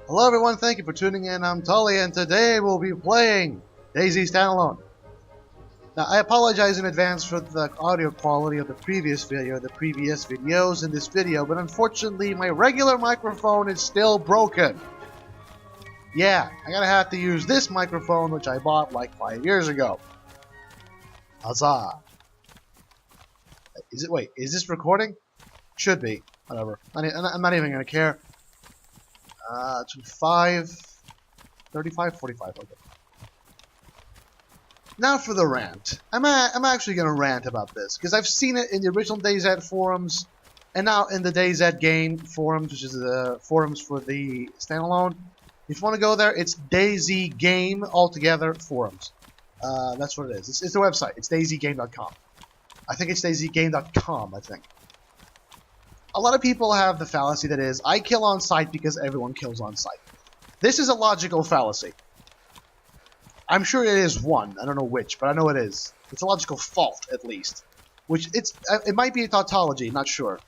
Hello everyone, thank you for tuning in. I'm Tully, and today we'll be playing DayZ Standalone. Now, I apologize in advance for the audio quality of the previous videos in this video, but unfortunately my regular microphone is still broken. Yeah, I'm gonna have to use this microphone, which I bought like 5 years ago. Huzzah! Wait, is this recording? Should be. Whatever. I'm not even gonna care. 25, 35, 45, okay. Now for the rant. I'm actually gonna rant about this, because I've seen it in the original DayZ forums, and now in the DayZ game forums, which is the forums for the standalone. If you want to go there, it's DayZ Game altogether forums. That's what it is. It's the website. It's dayzgame.com. I think it's dayzgame.com, I think. A lot of people have the fallacy that is, I kill on sight because everyone kills on sight. This is a logical fallacy. I'm sure it is one. I don't know which, but I know it is. It's a logical fault, at least. It might be a tautology, not sure.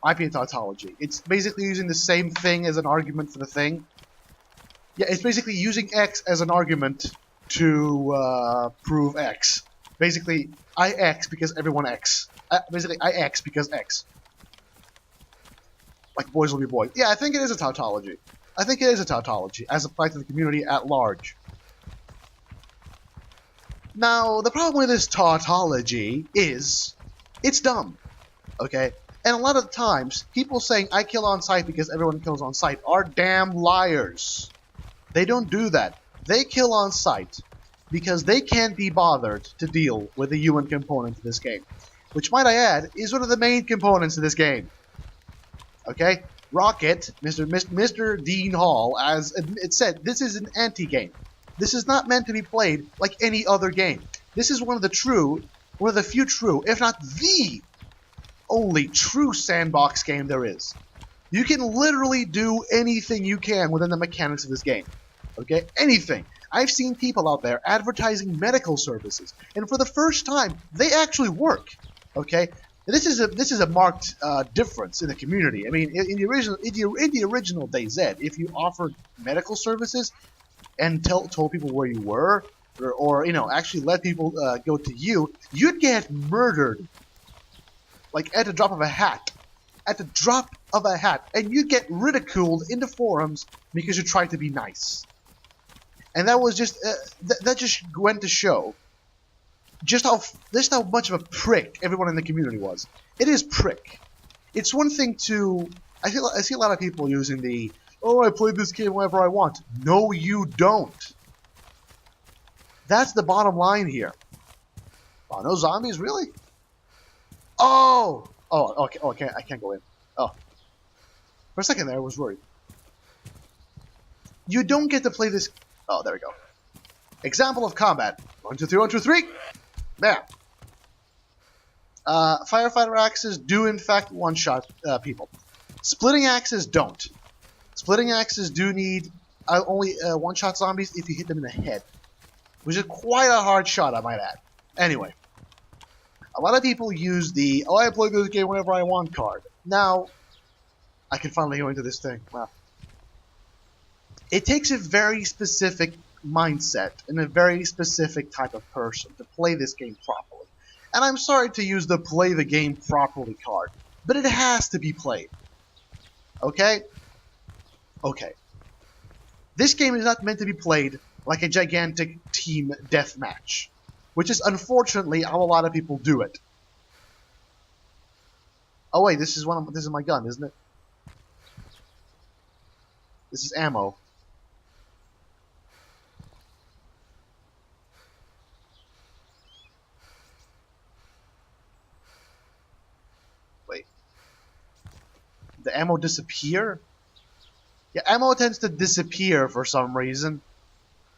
Might be a tautology. It's basically using the same thing as an argument for the thing. Yeah, it's basically using X as an argument to prove X. Basically, I X because everyone X. Basically, I X because X. Like boys will be boys. Yeah, I think it is a tautology. I think it is a tautology, as applied to the community at large. Now, the problem with this tautology is, it's dumb. Okay? And a lot of times, people saying, I kill on sight because everyone kills on sight, are damn liars. They don't do that. They kill on sight because they can't be bothered to deal with the human component of this game. Which, might I add, is one of the main components of this game. Okay? Rocket, Mr. Dean Hall, as it said, this is an anti-game. This is not meant to be played like any other game. This is one of the few true, if not the only true sandbox game there is. You can literally do anything you can within the mechanics of this game. Okay? Anything. I've seen people out there advertising medical services, and for the first time, they actually work. Okay? This is a marked difference in the community. I mean, in the original DayZ, if you offered medical services and told people where you were, or you know, actually let people go to you, you'd get murdered, like at the drop of a hat. At the drop of a hat, and you'd get ridiculed in the forums because you tried to be nice. And that was just that just went to show just how much of a prick everyone in the community was. It is prick. It's one thing to I see a lot of people using the, oh, I play this game whenever I want. No, you don't. That's the bottom line here. Oh, no zombies, really? Oh, okay. Oh, I can't go in. Oh, for a second there, I was worried. You don't get to play this. Oh, there we go. Example of combat. 1, 2, 3, 1, 2, 3. Bam. Firefighter axes do in fact one-shot people. Splitting axes don't. Splitting axes do need only one-shot zombies if you hit them in the head, which is quite a hard shot, I might add. Anyway, a lot of people use the, oh, I play this game whenever I want card. Now, I can finally go into this thing. Wow. It takes a very specific mindset and a very specific type of person to play this game properly. And I'm sorry to use the play the game properly card, but it has to be played. Okay? Okay. This game is not meant to be played like a gigantic team deathmatch, which is unfortunately how a lot of people do it. Oh wait, this is my gun, isn't it? This is ammo. Wait. The ammo disappear? Yeah, ammo tends to disappear for some reason.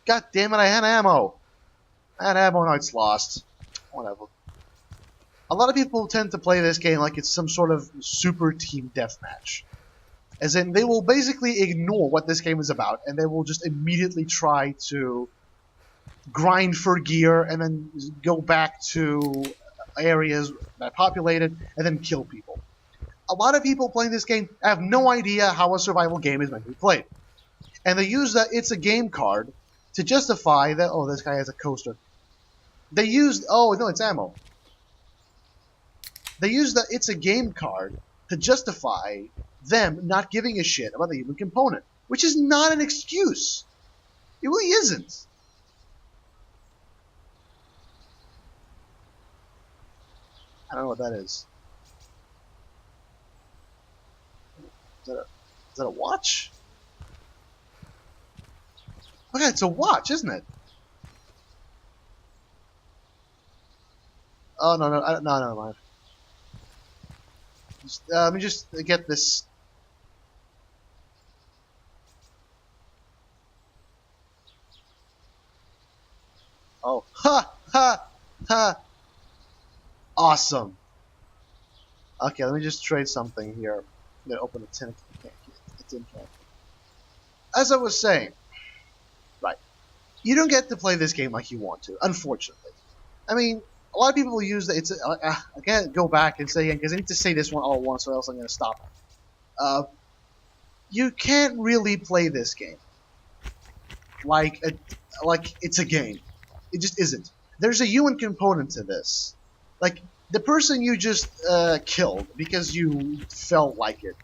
God damn it, I had ammo! I had ammo, now it's lost. Whatever. A lot of people tend to play this game like it's some sort of super team deathmatch. As in, they will basically ignore what this game is about, and they will just immediately try to grind for gear, and then go back to areas that are populated, and then kill people. A lot of people playing this game have no idea how a survival game is meant to be played. And they use that it's a game card to justify that, oh, this guy has a coaster. They used, oh, no, it's ammo. They use that it's a game card to justify them not giving a shit about the human component, which is not an excuse. It really isn't. I don't know what that is. Is that a watch? Okay, it's a watch, isn't it? Oh, no, never mind. Let me just get this. Oh, ha, ha, ha. Awesome. Okay, let me just trade something here. I'm gonna open a tin. It's in here. As I was saying, right, you don't get to play this game like you want to, unfortunately. I mean, a lot of people will use that. I can't go back and say again because I need to say this one all at once, or else I'm going to stop. You can't really play this game like it's a game. It just isn't. There's a human component to this. Like the person you just killed because you felt like it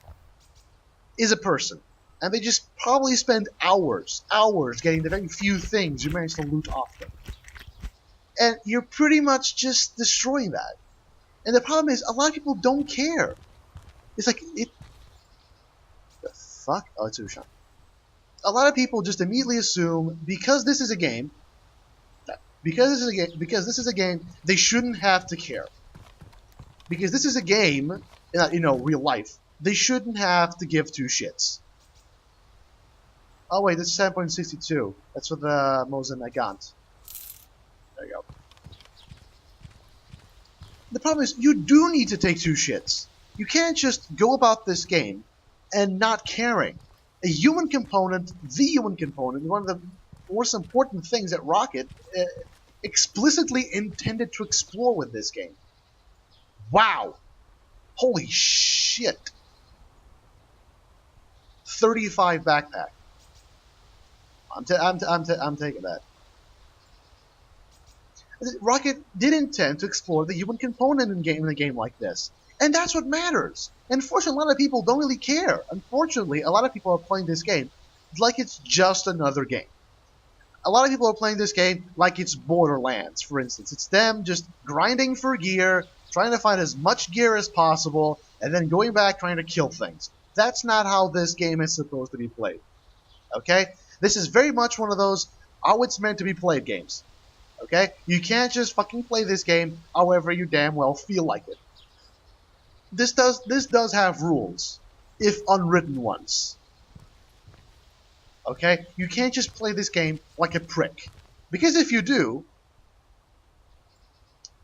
is a person, and they just probably spend hours getting the very few things you manage to loot off them. And you're pretty much just destroying that. And the problem is, a lot of people don't care. It's like, the fuck? Oh, it's Ushan. A lot of people just immediately assume, because this is a game, they shouldn't have to care. Because this is a game, real life, they shouldn't have to give two shits. Oh wait, this is 7.62. That's for the Mosin Nagant. There you go. The problem is, you do need to take two shits. You can't just go about this game and not caring. A human component, the human component, one of the most important things that Rocket explicitly intended to explore with this game. Wow. Holy shit. 35 backpack. I'm taking that. Rocket did intend to explore the human component in a game like this. And that's what matters. Unfortunately, a lot of people don't really care. Unfortunately, a lot of people are playing this game like it's just another game. A lot of people are playing this game like it's Borderlands, for instance. It's them just grinding for gear, trying to find as much gear as possible, and then going back trying to kill things. That's not how this game is supposed to be played. Okay? This is very much one of those how it's meant to be played games. Okay? You can't just fucking play this game however you damn well feel like it. This does have rules, if unwritten ones. Okay? You can't just play this game like a prick. Because if you do,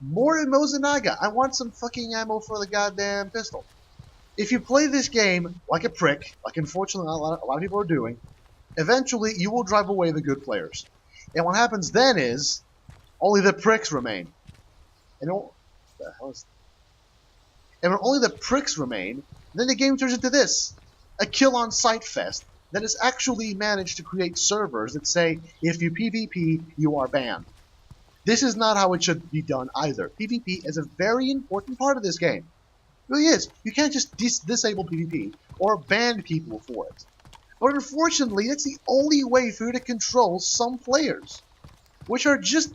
more in Mozenaga. I want some fucking ammo for the goddamn pistol. If you play this game like a prick, like unfortunately a lot of people are doing, eventually you will drive away the good players. And what happens then is, only the pricks remain. And when only the pricks remain, then the game turns into this. A kill-on-sight fest that has actually managed to create servers that say, if you PvP, you are banned. This is not how it should be done either. PvP is a very important part of this game. It really is. You can't just disable PvP or ban people for it. But unfortunately, that's the only way for you to control some players, which are just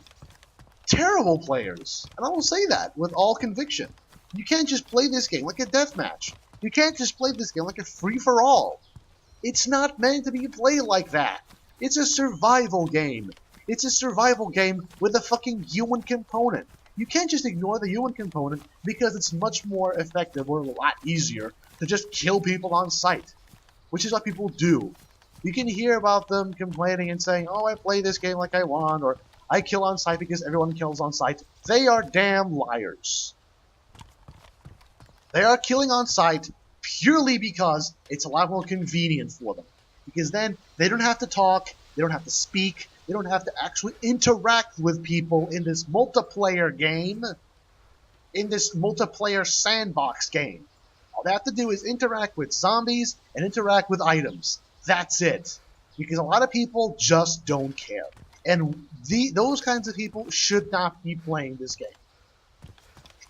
terrible players. And I will say that with all conviction. You can't just play this game like a deathmatch. You can't just play this game like a free-for-all. It's not meant to be played like that. It's a survival game. It's a survival game with a fucking human component. You can't just ignore the human component because it's much more effective or a lot easier to just kill people on sight, which is what people do. You can hear about them complaining and saying, oh, I play this game like I want, or I kill on sight because everyone kills on sight. They are damn liars. They are killing on sight purely because it's a lot more convenient for them. Because then they don't have to talk, they don't have to speak, they don't have to actually interact with people in this multiplayer game, in this multiplayer sandbox game. All they have to do is interact with zombies and interact with items. That's it. Because a lot of people just don't care. And those kinds of people should not be playing this game.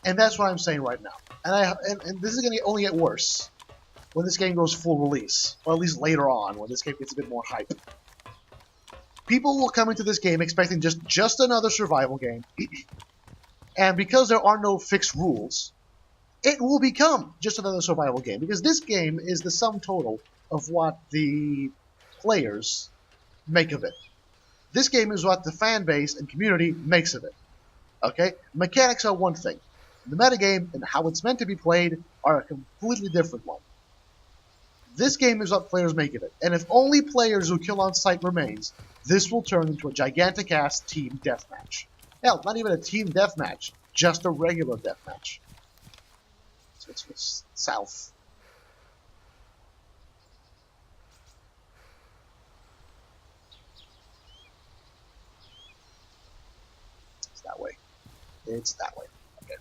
And that's what I'm saying right now. And this is going to only get worse when this game goes full release. Or at least later on, when this game gets a bit more hype. People will come into this game expecting just another survival game. And because there are no fixed rules, it will become just another survival game. Because this game is the sum total of what the players make of it. This game is what the fan base and community makes of it. Okay? Mechanics are one thing. The metagame and how it's meant to be played are a completely different one. This game is what players make of it. And if only players who kill on sight remains, this will turn into a gigantic-ass team deathmatch. Hell, not even a team deathmatch, just a regular deathmatch. So it's south. It's that way. It's that way. Okay.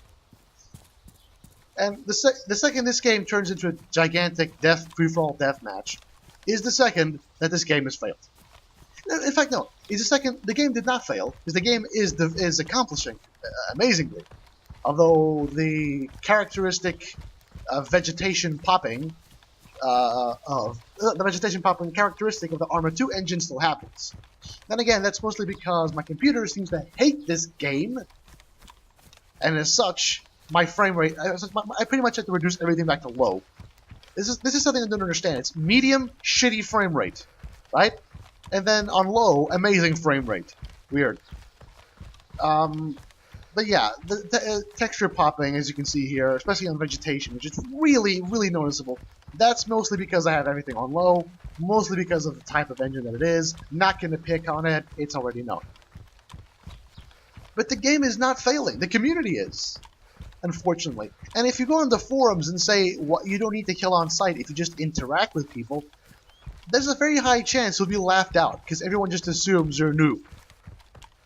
And the second this game turns into a gigantic free-for-all deathmatch is the second that this game has failed. In fact, no. The game did not fail, because the game is accomplishing amazingly. Although the characteristic vegetation popping characteristic of the Arma 2 engine still happens. Then again, that's mostly because my computer seems to hate this game, and as such, my frame rate, I pretty much have to reduce everything back to low. This is something I don't understand. It's medium, shitty frame rate, right? And then on low, amazing frame rate. Weird. But yeah, the texture popping, as you can see here, especially on vegetation, which is really, really noticeable. That's mostly because I have everything on low, mostly because of the type of engine that it is. Not going to pick on it, it's already known. But the game is not failing. The community is, unfortunately. And if you go on the forums and say you don't need to kill on sight if you just interact with people, there's a very high chance you'll be laughed out, because everyone just assumes you're new.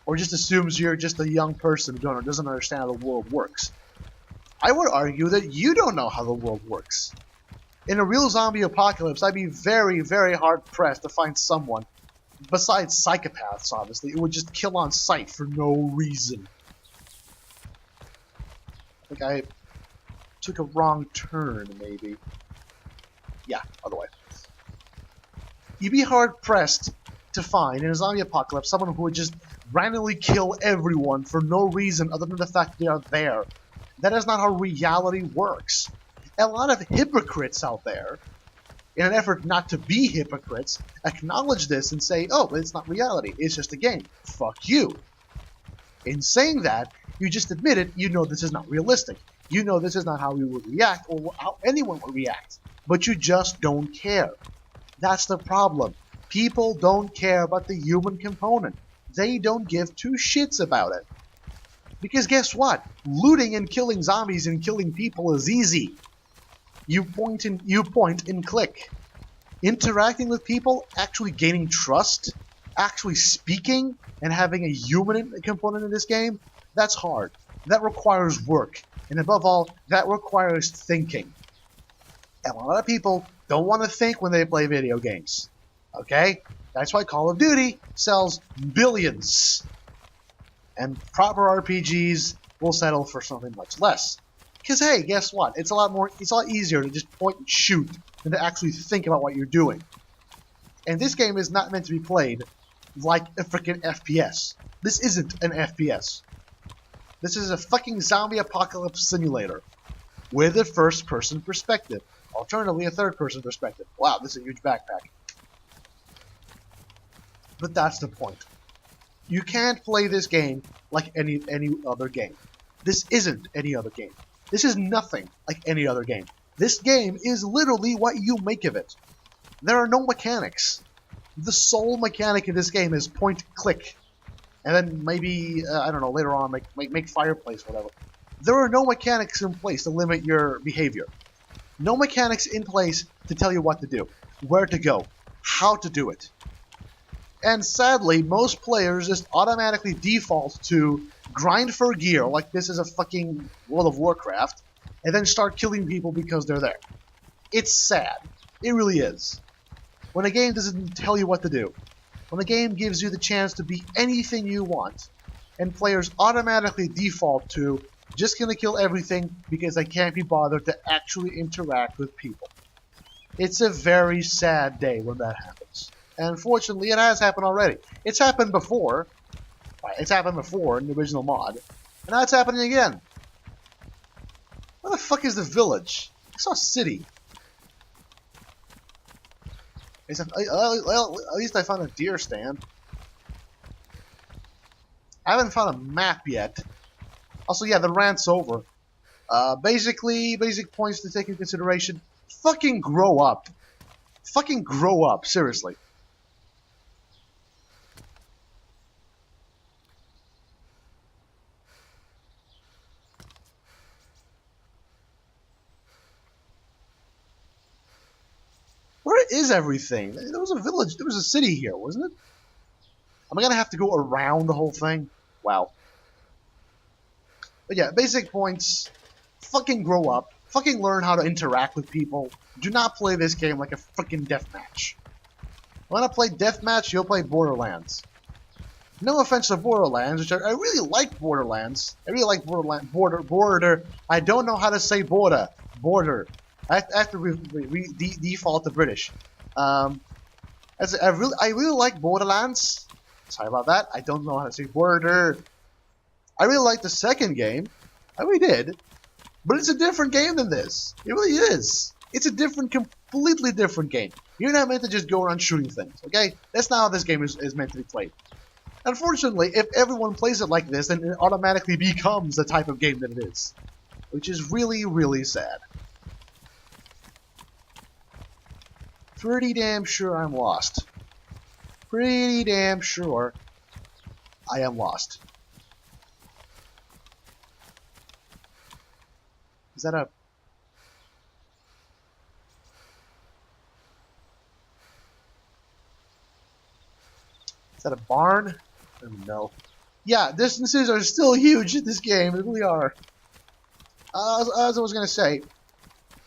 Or just assumes you're just a young person who doesn't understand how the world works. I would argue that you don't know how the world works. In a real zombie apocalypse, I'd be very, very hard-pressed to find someone, besides psychopaths, obviously, who would just kill on sight for no reason. I think I took a wrong turn, maybe. Yeah, other way. You'd be hard-pressed to find, in a zombie apocalypse, someone who would just randomly kill everyone for no reason other than the fact they are there. That is not how reality works. A lot of hypocrites out there, in an effort not to be hypocrites, acknowledge this and say, oh, it's not reality, it's just a game. Fuck you. In saying that, you just admitted you know this is not realistic. You know this is not how you would react, or how anyone would react. But you just don't care. That's the problem. People don't care about the human component. They don't give two shits about it. Because guess what? Looting and killing zombies and killing people is easy. You point and click. Interacting with people, actually gaining trust, actually speaking, and having a human component in this game, that's hard. That requires work. And above all, that requires thinking. And a lot of people don't want to think when they play video games. Okay? That's why Call of Duty sells billions. And proper RPGs will settle for something much less. Because hey, guess what? It's a lot easier to just point and shoot than to actually think about what you're doing. And this game is not meant to be played like a freaking FPS. This isn't an FPS. This is a fucking zombie apocalypse simulator with a first-person perspective. Alternatively, a third-person perspective. Wow, this is a huge backpack. But that's the point. You can't play this game like any other game. This isn't any other game. This is nothing like any other game. This game is literally what you make of it. There are no mechanics. The sole mechanic in this game is point, click. And then maybe, I don't know, later on, make fireplace, whatever. There are no mechanics in place to limit your behavior. No mechanics in place to tell you what to do, where to go, how to do it. And sadly, most players just automatically default to grind for gear, like this is a fucking World of Warcraft, and then start killing people because they're there. It's sad. It really is. when a game doesn't tell you what to do, when the game gives you the chance to be anything you want, and players automatically default to just gonna kill everything because I can't be bothered to actually interact with people. It's a very sad day when that happens. And unfortunately, it has happened already. It's happened before. It's happened before in the original mod. And now it's happening again. Where the fuck is the village? I saw a city. Well, at least I found a deer stand. I haven't found a map yet. Also, yeah, the rant's over. Basic points to take into consideration. Fucking grow up. Fucking grow up, seriously. Where is everything? There was a village, there was a city here, wasn't it? Am I gonna have to go around the whole thing? Wow. But yeah, basic points. Fucking grow up. Fucking learn how to interact with people. Do not play this game like a fucking deathmatch. Wanna play deathmatch, you'll play Borderlands. No offense to Borderlands, which I really like Borderlands. I really like Border. I don't know how to say border. I have to default to British. I really like Borderlands. Sorry about that. I don't know how to say border. I really like the second game. I really did. But it's a different game than this. It really is. It's a completely different game. You're not meant to just go around shooting things, okay? That's not how this game is meant to be played. Unfortunately, if everyone plays it like this, then it automatically becomes the type of game that it is. Which is really, really sad. Pretty damn sure I'm lost. Pretty damn sure I am lost. Is that a... Is that a barn? I don't know. Yeah, distances are still huge in this game. They really are. As I was gonna say,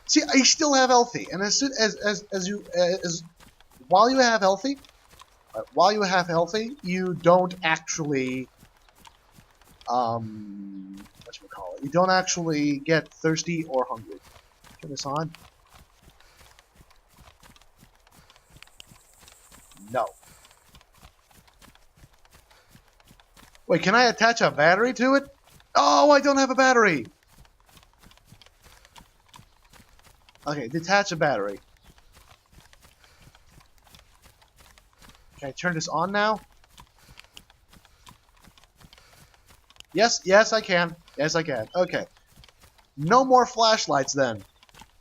see, I still have healthy, and while you have healthy, you don't actually whatchamacallit, you don't actually get thirsty or hungry. Turn this on. No. Wait, can I attach a battery to it? Oh, I don't have a battery! Okay, detach a battery. Can I turn this on now? Yes, I can. Yes, I can. Okay. No more flashlights then.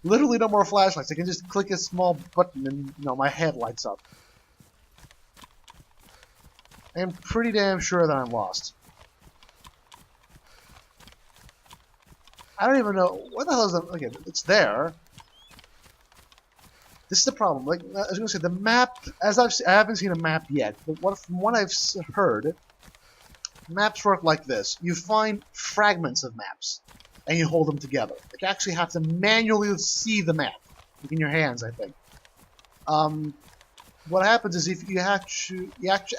Literally no more flashlights. I can just click a small button and, my head lights up. I am pretty damn sure that I'm lost. I don't even know what the hell is that. Okay, it's there. This is the problem. Like I was gonna say, the map. I haven't seen a map yet, but from what I've heard, maps work like this. You find fragments of maps, and you hold them together. Like you actually have to manually see the map, like in your hands, I think. What happens is if you actually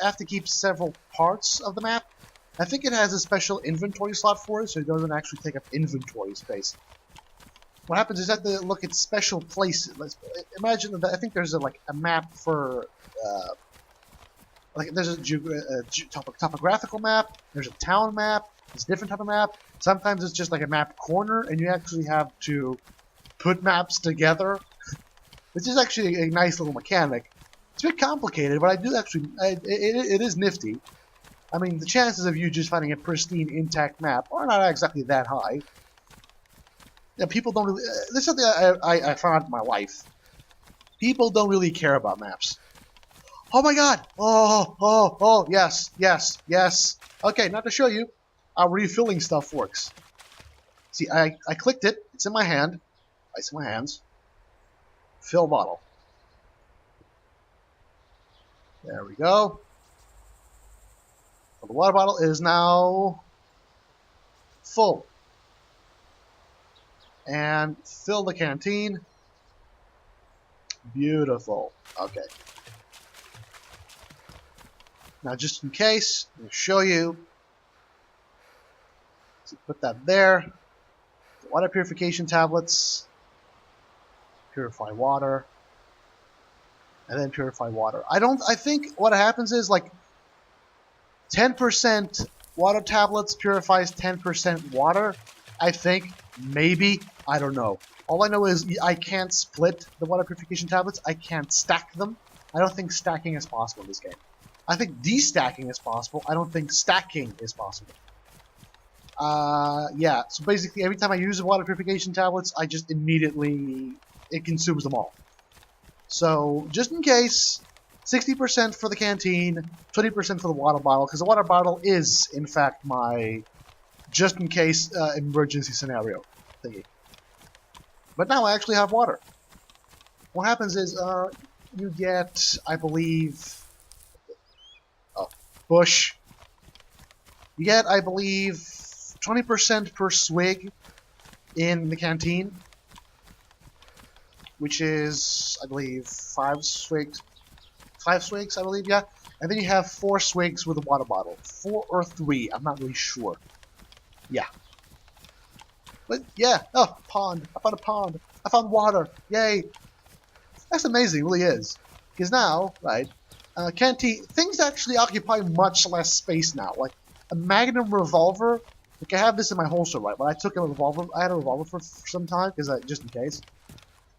have to keep several parts of the map. I think it has a special inventory slot for it, so it doesn't actually take up inventory space. What happens is you have to look at special places. Let's imagine that I think there's a map for there's a topographical map. There's a town map. It's a different type of map. Sometimes it's just like a map corner, and you actually have to put maps together. This is actually a nice little mechanic. It's a bit complicated, but I do actually it is nifty. I mean, the chances of you just finding a pristine, intact map are not exactly that high. Yeah, people don't really... this is something I found out in my life. People don't really care about maps. Oh my god! Oh, yes. Okay, not to show you how refilling stuff works. See, I clicked it. It's in my hand. Ice in my hands. Fill bottle. There we go. The water bottle is now full. And fill the canteen. Beautiful. Okay. Now, just in case, I'm going to show you. So put that there. Water purification tablets. Purify water. And then purify water. I think what happens is like 10% water tablets purifies 10% water. I think. Maybe. I don't know. All I know is I can't split the water purification tablets. I can't stack them. I don't think stacking is possible in this game. I think destacking is possible. I don't think stacking is possible. Yeah, so basically every time I use the water purification tablets, I just immediately, it consumes them all. So, just in case, 60% for the canteen, 20% for the water bottle, because the water bottle is, in fact, my just in case emergency scenario thingy. But now I actually have water. What happens is, you get, I believe, bush. You get, I believe, 20% per swig in the canteen, which is, I believe, 5 swigs. 5 swigs, I believe, yeah. And then you have 4 swigs with a water bottle. 4 or 3, I'm not really sure. Yeah. But, yeah. Oh, pond. I found a pond. I found water. Yay. That's amazing, it really is. Because now, right, canteen, things actually occupy much less space now. Like, a magnum revolver, like I have this in my holster, right? When I took a revolver, I had a revolver for some time, because just in case.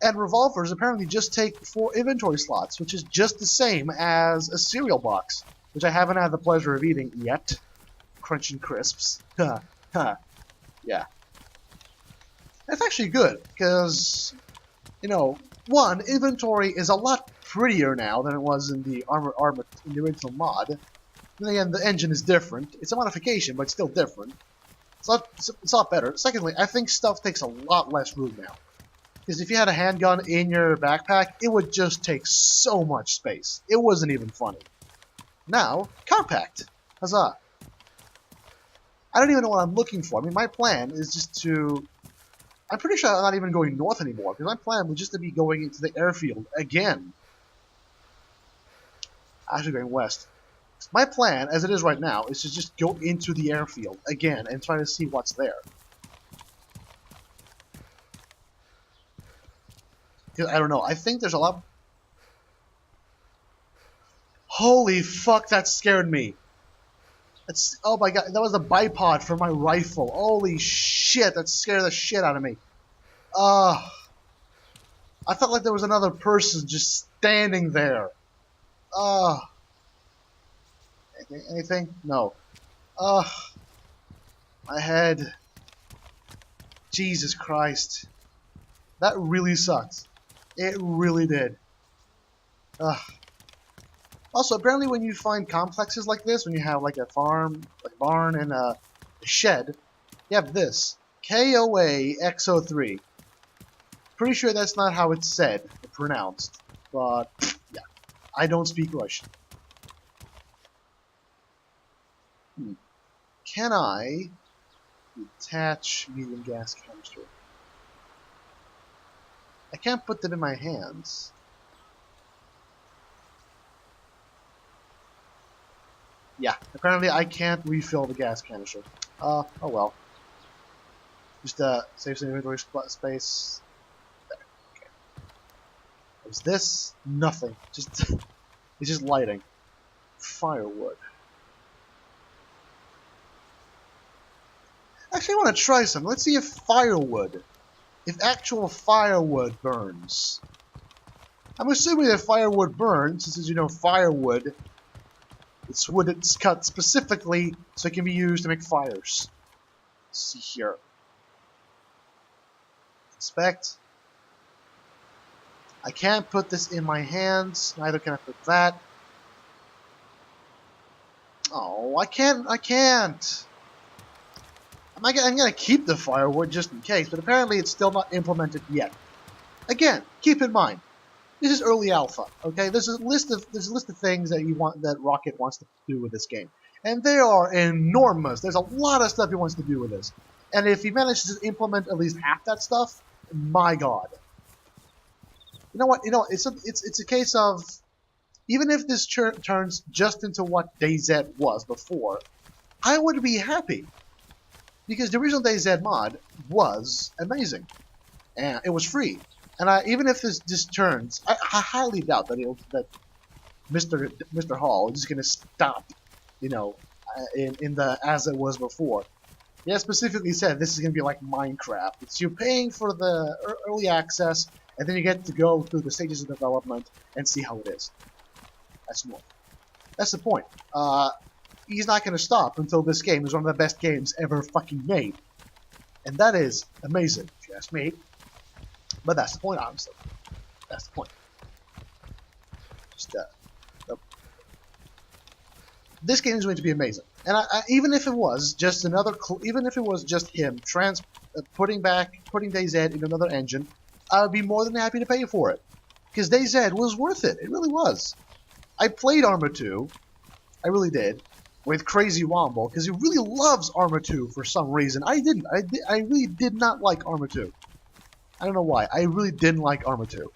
And revolvers apparently just take 4 inventory slots, which is just the same as a cereal box, which I haven't had the pleasure of eating yet. Crunching crisps. Yeah. That's actually good, because, you know, one, inventory is a lot prettier now than it was in the in the original mod. Then again, the engine is different. It's a modification, but it's still different. It's a lot better. Secondly, I think stuff takes a lot less room now. Because if you had a handgun in your backpack, it would just take so much space. It wasn't even funny. Now, compact. Huzzah. I don't even know what I'm looking for. I mean, my plan is just to... I'm pretty sure I'm not even going north anymore, because my plan was just to be going into the airfield again. Actually going west. My plan, as it is right now, is to just go into the airfield again and try to see what's there. Because I don't know, I think there's a lot... Holy fuck, that scared me. That's... Oh my god, that was a bipod for my rifle. Holy shit, that scared the shit out of me. I felt like there was another person just standing there. Anything? No. My head. Jesus Christ. That really sucked. It really did. Also, apparently when you find complexes like this, when you have like a farm, like a barn, and a shed, you have this. KOA-X03. Pretty sure that's not how it's said, or pronounced. But, yeah. I don't speak Russian. Can I detach medium gas canister? I can't put them in my hands. Yeah, apparently I can't refill the gas canister. Oh well. Just save some inventory space. There. Okay. What's this? Nothing. Just it's just lighting. Firewood. Actually, I want to try some. Let's see if actual firewood burns. I'm assuming that firewood burns, since, as you know, firewood, it's wood that's cut specifically so it can be used to make fires. Let's see here. Inspect. I can't put this in my hands, neither can I put that. Oh, I can't. I'm gonna keep the firewood just in case, but apparently it's still not implemented yet. Again, keep in mind, this is early alpha. Okay, there's a list of things that Rocket wants to do with this game, and they are enormous. There's a lot of stuff he wants to do with this, and if he manages to implement at least half that stuff, my god. You know what? It's a case of even if this turns just into what DayZ was before, I would be happy. Because the original DayZ mod was amazing. And it was free. And even if this turns, I highly doubt that Mr. Hall is going to stop, you know, in the as it was before. Yeah, specifically said this is going to be like Minecraft. It's you're paying for the early access, and then you get to go through the stages of development and see how it is. That's more. That's the point. He's not going to stop until this game is one of the best games ever fucking made. And that is amazing, if you ask me. But that's the point, obviously. That's the point. Just, this game is going to be amazing. And even if it was just even if it was just him putting DayZ in another engine, I would be more than happy to pay for it. Because DayZ was worth it. It really was. I played Arma 2. I really did. With Crazy Womble, because he really loves Arma 2 for some reason. I didn't. I really did not like Arma 2. I don't know why. I really didn't like Arma 2.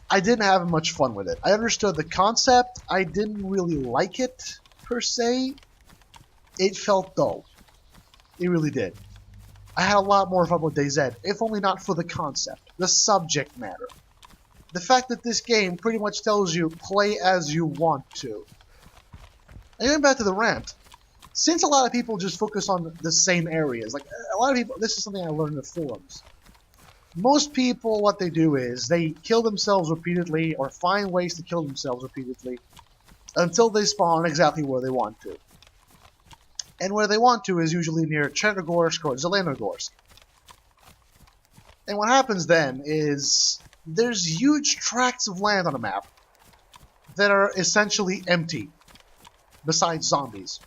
I didn't have much fun with it. I understood the concept. I didn't really like it, per se. It felt dull. It really did. I had a lot more fun with DayZ, if only not for the concept, the subject matter. The fact that this game pretty much tells you, play as you want to. And going back to the Rant, since a lot of people just focus on the same areas, like a lot of people, this is something I learned in the forums. Most people, what they do is they kill themselves repeatedly or find ways to kill themselves repeatedly until they spawn exactly where they want to. And where they want to is usually near Chernarus or Zelenogorsk. And what happens then is there's huge tracts of land on a map that are essentially empty, besides zombies.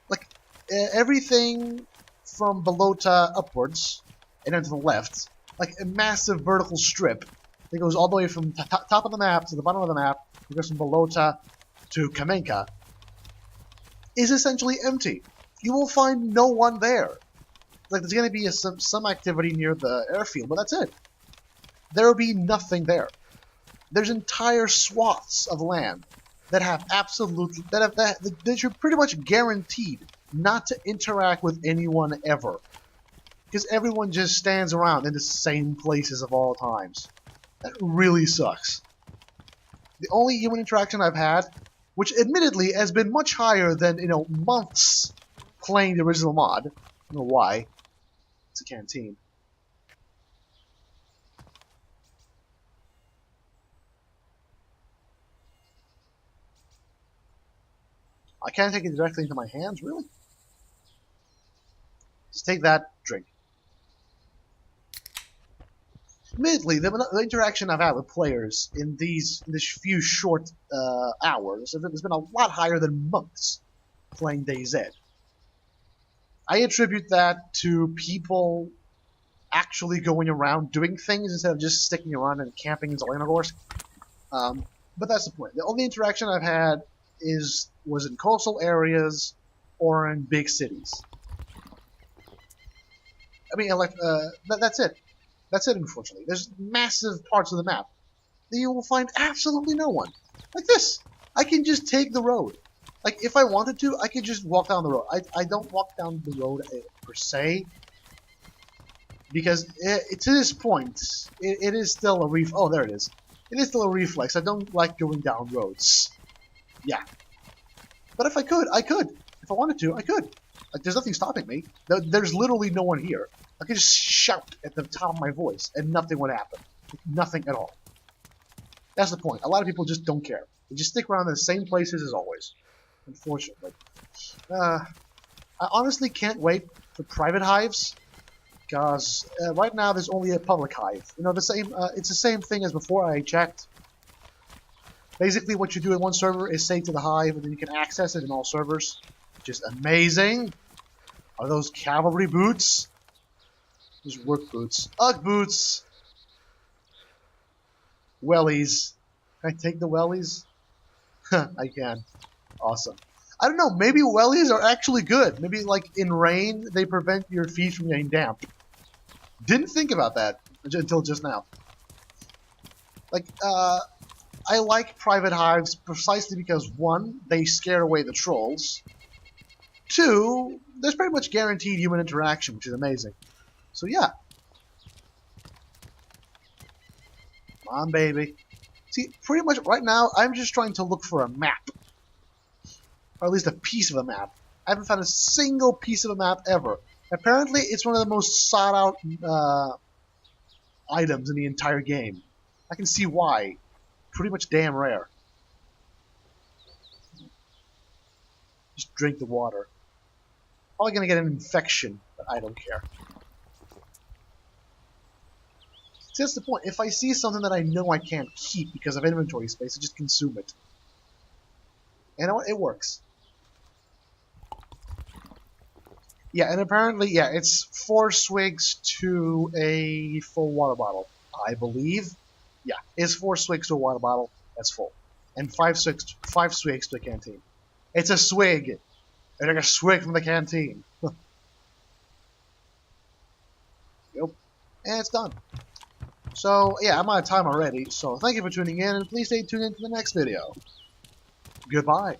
Like, everything from Balota upwards and then to the left, like a massive vertical strip that goes all the way from top of the map to the bottom of the map, it goes from Balota to Kamenka, is essentially empty. You will find no one there. Like, there's going to be some activity near the airfield, but that's it. There will be nothing there. There's entire swaths of land that have absolutely that you're pretty much guaranteed not to interact with anyone ever, because everyone just stands around in the same places of all times. That really sucks. The only human interaction I've had, which admittedly has been much higher than months playing the original mod. I don't know why. It's a canteen. I can't take it directly into my hands, really? Just take that, drink. Admittedly, the interaction I've had with players in these few short hours has been a lot higher than months playing DayZ. I attribute that to people actually going around doing things instead of just sticking around and camping in Zelenogorsk. But that's the point. The only interaction I've had was in coastal areas or in big cities. I mean, that's it. That's it, unfortunately. There's massive parts of the map that you will find absolutely no one. Like this. I can just take the road. Like, if I wanted to, I could just walk down the road. I don't walk down the road per se, because to this point, it is still a oh, there it is. It is still a reflex. I don't like going down roads. Yeah. But if I could, I could. If I wanted to, I could. Like, there's nothing stopping me. There's literally no one here. I could just shout at the top of my voice, and nothing would happen. Nothing at all. That's the point. A lot of people just don't care. They just stick around in the same places as always. Unfortunately. I honestly can't wait for private hives, because right now there's only a public hive. It's the same thing as before I checked. Basically, what you do in one server is save to the hive, and then you can access it in all servers. Just amazing. Are those cavalry boots? Those work boots. Ugg boots! Wellies. Can I take the wellies? I can. Awesome. I don't know, maybe wellies are actually good. Maybe, like, in rain, they prevent your feet from getting damp. Didn't think about that until just now. Like, I like private hives precisely because, one, they scare away the trolls. Two, there's pretty much guaranteed human interaction, which is amazing. So yeah. Come on, baby. See, pretty much right now, I'm just trying to look for a map. Or at least a piece of a map. I haven't found a single piece of a map ever. Apparently, it's one of the most sought-out items in the entire game. I can see why. Pretty much damn rare. Just drink the water. Probably gonna get an infection, but I don't care. See, that's the point. If I see something that I know I can't keep because of inventory space, I just consume it. And you know what? It works. Yeah, and apparently, yeah, it's 4 swigs to a full water bottle, I believe. Yeah, it's 4 swigs to a water bottle. That's full. And 5 swigs to a canteen. It's a swig. It's like a swig from the canteen. Yep. And it's done. So, yeah, I'm out of time already. So, thank you for tuning in, and please stay tuned in to the next video. Goodbye.